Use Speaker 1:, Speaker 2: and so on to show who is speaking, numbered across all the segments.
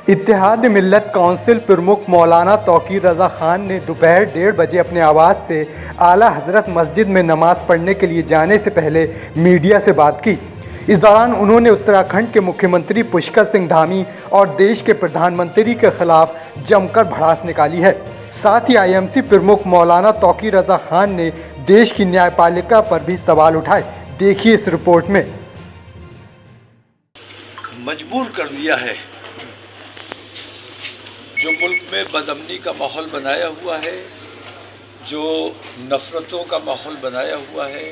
Speaker 1: इत्तेहाद मिल्लत council प्रमुख मौलाना तौकीर रज़ा ख़ान ने दोपहर 1:30 बजे अपने आवाज़ से आला हज़रत मस्जिद में नमाज़ पढ़ने के लिए जाने से पहले मीडिया से बात की। इस दौरान उन्होंने उत्तराखंड के मुख्यमंत्री पुष्कर सिंह धामी और देश के प्रधानमंत्री के खिलाफ जमकर भड़ास निकाली है। साथ ही आईएमसी प्रमुख मौलाना तौकीर रज़ा ख़ान ने देश की न्यायपालिका पर भी सवाल उठाए। देखिए इस रिपोर्ट में।
Speaker 2: मजबूर कर दिया है जो मुल्क में बदअमनी का माहौल बनाया हुआ है, जो नफ़रतों का माहौल बनाया हुआ है,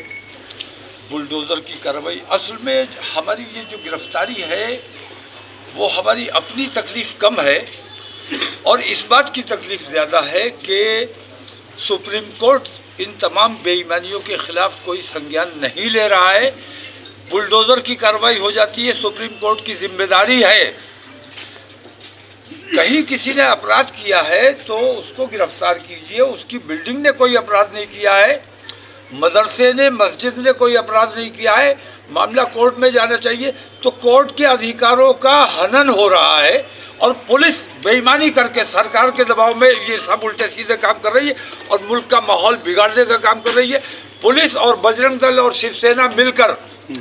Speaker 2: बुलडोज़र की कार्रवाई। असल में हमारी ये जो गिरफ्तारी है वो हमारी अपनी तकलीफ़ कम है और इस बात की तकलीफ़ ज़्यादा है कि सुप्रीम कोर्ट इन तमाम बेईमानियों के ख़िलाफ़ कोई संज्ञान नहीं ले रहा है। बुलडोज़र की कार्रवाई हो जाती है, सुप्रीम कोर्ट की जिम्मेदारी है। कहीं किसी ने अपराध किया है तो उसको गिरफ्तार कीजिए, उसकी बिल्डिंग ने कोई अपराध नहीं किया है, मदरसे ने, मस्जिद ने कोई अपराध नहीं किया है, मामला कोर्ट में जाना चाहिए। तो कोर्ट के अधिकारों का हनन हो रहा है और पुलिस बेईमानी करके सरकार के दबाव में ये सब उल्टे सीधे काम कर रही है और मुल्क का माहौल बिगाड़ने का काम कर रही है। पुलिस और बजरंग दल और शिवसेना मिलकर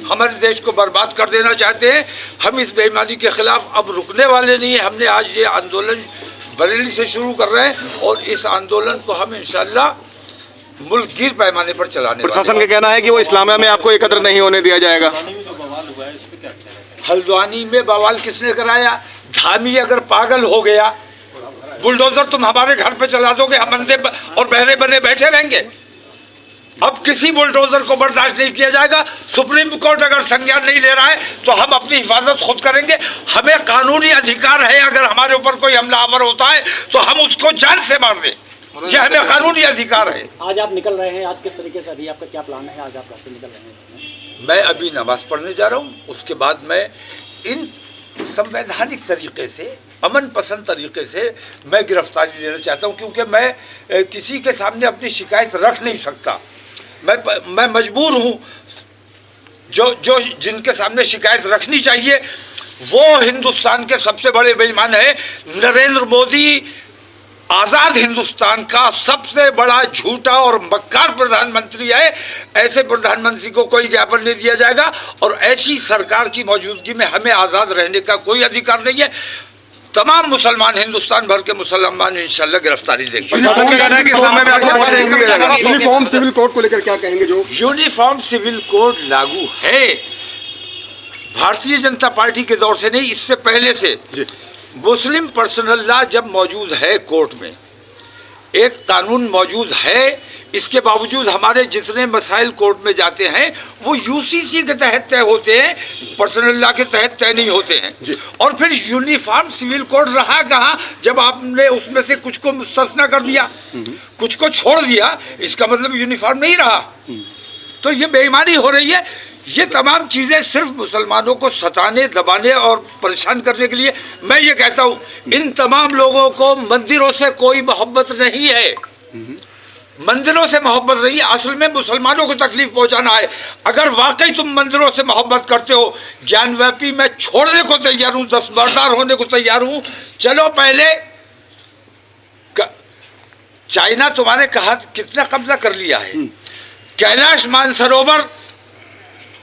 Speaker 2: हमारे देश को बर्बाद कर देना चाहते हैं। हम इस बेईमानी के खिलाफ अब रुकने वाले नहीं हैं। हमने आज ये आंदोलन बरेली से शुरू कर रहे हैं और इस आंदोलन को हम इंशाअल्लाह मुल्क गिर पैमाने पर चलाने वाले हैं।
Speaker 3: प्रशासन का कहना है कि वो इस्लामिया में आपको एकत्र नहीं होने दिया जाएगा।
Speaker 2: हल्द्वानी में बवाल किसने कराया? धामी अगर पागल हो गया, बुलडोजर तुम हमारे घर पे चला दोगे, हम अंधे और बहरे बने बैठे रहेंगे? अब किसी बुलडोजर को बर्दाश्त नहीं किया जाएगा। सुप्रीम कोर्ट अगर संज्ञान नहीं ले रहा है तो हम अपनी हिफाजत खुद करेंगे। हमें कानूनी अधिकार है, अगर हमारे ऊपर कोई हमलावर होता है तो हम उसको जान से मार दें, यह हमें कानूनी अधिकार है।
Speaker 4: आज आप निकल रहे हैं, आज किस तरीके से, अभी आपका क्या प्लान है? आज आप कैसे निकल रहे हैं इसमें?
Speaker 2: मैं अभी नमाज पढ़ने जा रहा हूँ, उसके बाद मैं इन संवैधानिक तरीके से, अमन पसंद तरीके से मैं गिरफ्तारी लेना चाहता हूँ, क्योंकि मैं किसी के सामने अपनी शिकायत रख नहीं सकता। मैं मजबूर हूँ। जो जिनके सामने शिकायत रखनी चाहिए वो हिंदुस्तान के सबसे बड़े बेईमान है। नरेंद्र मोदी आज़ाद हिंदुस्तान का सबसे बड़ा झूठा और मक्कार प्रधानमंत्री है। ऐसे प्रधानमंत्री को कोई ज्ञापन नहीं दिया जाएगा और ऐसी सरकार की मौजूदगी में हमें आज़ाद रहने का कोई अधिकार नहीं है। तमाम मुसलमान, हिंदुस्तान भर के मुसलमान इंशाल्लाह गिरफ्तारी देंगे।
Speaker 3: यूनिफॉर्म सिविल कोड को लेकर क्या कहेंगे? जो
Speaker 2: यूनिफॉर्म सिविल कोड लागू है भारतीय जनता पार्टी के दौर से नहीं, इससे पहले से मुस्लिम पर्सनल लॉ जब मौजूद है कोर्ट में, एक कानून मौजूद है, इसके बावजूद हमारे जितने मसाइल कोर्ट में जाते हैं वो यूसीसी के तहत तय होते हैं, पर्सनल लॉ के तहत तय नहीं होते हैं। और फिर यूनिफॉर्म सिविल कोड रहा कहाँ जब आपने उसमें से कुछ को मुस्तस्ना कर दिया, कुछ को छोड़ दिया, इसका मतलब यूनिफॉर्म नहीं रहा। तो ये बेईमानी हो रही है। ये तमाम चीज़ें सिर्फ मुसलमानों को सताने, दबाने और परेशान करने के लिए। मैं ये कहता हूँ इन तमाम लोगों को मंदिरों से कोई मोहब्बत नहीं है, मंदिरों से मोहब्बत नहीं है। असल में मुसलमानों को तकलीफ पहुंचाना है। अगर वाकई तुम मंदिरों से मोहब्बत करते हो, ज्ञानव्यापी मैं छोड़ने को तैयार हूँ, दस्तबरदार होने को तैयार हूँ। चलो पहले चाइना तुम्हारे कहा कितना कब्जा कर लिया है। कैलाश मानसरोवर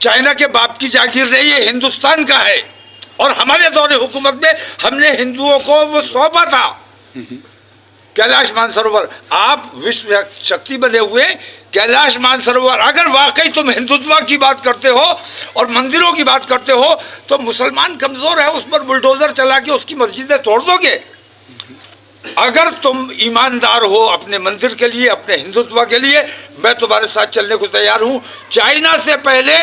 Speaker 2: चाइना के बाप की जागीर नहीं, ये हिंदुस्तान का है और हमारे दौरे हुकूमत में हमने हिंदुओं को वो सौंपा था। कैलाश मानसरोवर, आप विश्व शक्ति बने हुए कैलाश मानसरोवर, अगर वाकई तुम हिंदुत्व की बात करते हो और मंदिरों की बात करते हो तो मुसलमान कमजोर है, उस पर बुलडोजर चला के उसकी मस्जिदें तोड़ दोगे। अगर तुम ईमानदार हो अपने मंदिर के लिए, अपने हिंदुत्व के लिए, मैं तुम्हारे साथ चलने को तैयार हूँ। चाइना से पहले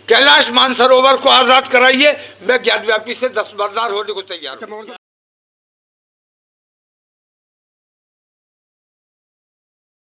Speaker 2: कैलाश मानसरोवर को आज़ाद कराइए, मैं ज्ञानव्यापी से दस्तबरदार होने को तैयार हूँ।